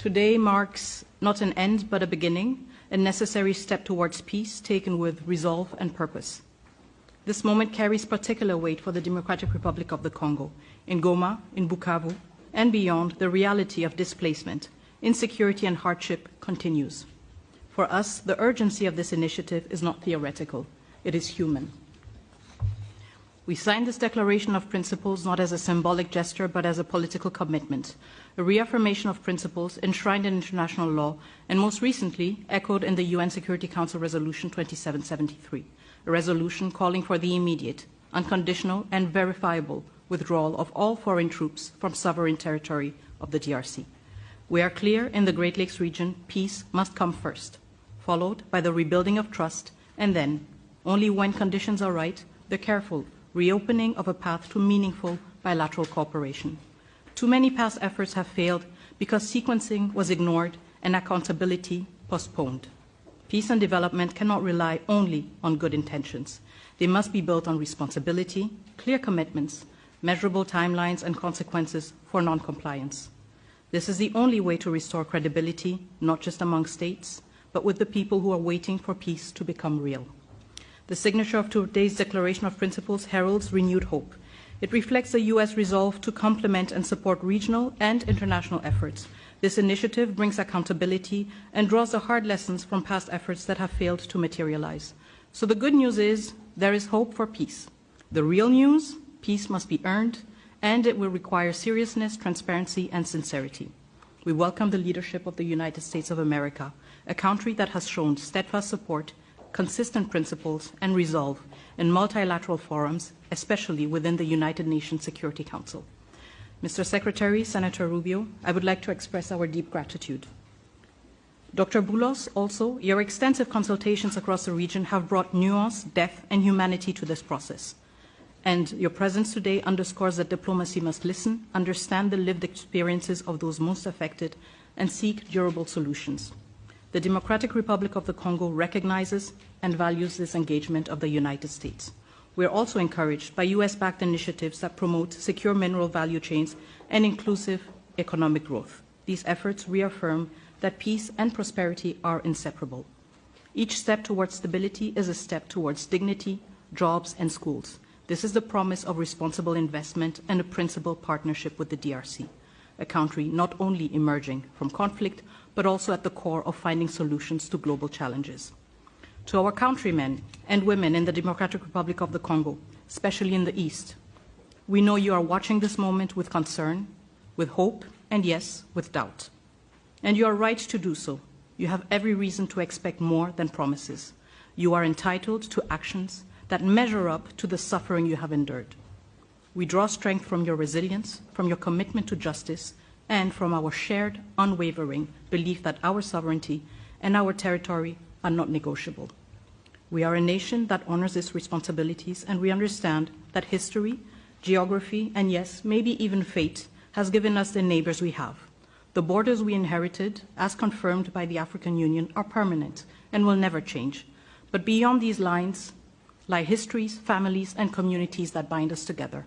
Today marks not an end but a beginning, a necessary step towards peace taken with resolve and purpose. This moment carries particular weight for the Democratic Republic of the Congo. In Goma, in Bukavu, and beyond, the reality of displacement, insecurity and hardship continues. For us, the urgency of this initiative is not theoretical, it is human. We signed this Declaration of Principles not as a symbolic gesture, but as a political commitment, a reaffirmation of principles enshrined in international law and most recently echoed in the UN Security Council Resolution 2773, a resolution calling for the immediate, unconditional and verifiable withdrawal of all foreign troops from sovereign territory of the DRC. We are clear in the Great Lakes region, peace must come first, followed by the rebuilding of trust, and then, only when conditions are right, the careful reopening of a path to meaningful bilateral cooperation. Too many past efforts have failed because sequencing was ignored and accountability postponed. Peace and development cannot rely only on good intentions. They must be built on responsibility, clear commitments, measurable timelines and consequences for non-compliance. This is the only way to restore credibility, not just among states, but with the people who are waiting for peace to become real. The signature of today's Declaration of Principles heralds renewed hope. It reflects the U.S. resolve to complement and support regional and international efforts. This initiative brings accountability and draws the hard lessons from past efforts that have failed to materialize. So the good news is there is hope for peace. The real news, peace must be earned, and it will require seriousness, transparency, and sincerity. We welcome the leadership of the United States of America, a country that has shown steadfast support, consistent principles, and resolve in multilateral forums, especially within the United Nations Security Council. Mr. Secretary, Senator Rubio, I would like to express our deep gratitude. Dr. Boulos, also, your extensive consultations across the region have brought nuance, depth, and humanity to this process. And your presence today underscores that diplomacy must listen, understand the lived experiences of those most affected, and seek durable solutions. The Democratic Republic of the Congo recognizes and values this engagement of the United States. We are also encouraged by US-backed initiatives that promote secure mineral value chains and inclusive economic growth. These efforts reaffirm that peace and prosperity are inseparable. Each step towards stability is a step towards dignity, jobs, and schools. This is the promise of responsible investment and a principled partnership with the DRC, a country not only emerging from conflict, but also at the core of finding solutions to global challenges. To our countrymen and women in the Democratic Republic of the Congo, especially in the East, we know you are watching this moment with concern, with hope, and yes, with doubt. And you are right to do so. You have every reason to expect more than promises. You are entitled to actions that measure up to the suffering you have endured. We draw strength from your resilience, from your commitment to justice, and from our shared, unwavering belief that our sovereignty and our territory are not negotiable. We are a nation that honors its responsibilities, and we understand that history, geography, and yes, maybe even fate has given us the neighbors we have. The borders we inherited, as confirmed by the African Union, are permanent and will never change. But beyond these lines lie histories, families, and communities that bind us together.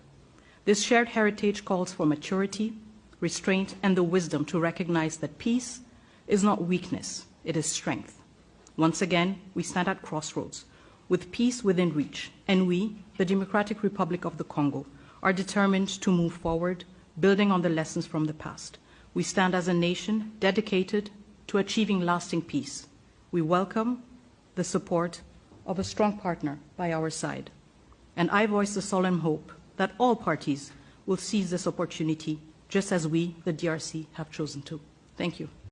This shared heritage calls for maturity, restraint, and the wisdom to recognize that peace is not weakness, it is strength. Once again, we stand at crossroads, with peace within reach, and we, the Democratic Republic of the Congo, are determined to move forward, building on the lessons from the past. We stand as a nation dedicated to achieving lasting peace. We welcome the support of a strong partner by our side. And I voice the solemn hope that all parties will seize this opportunity, just as we, the DRC, have chosen to. Thank you.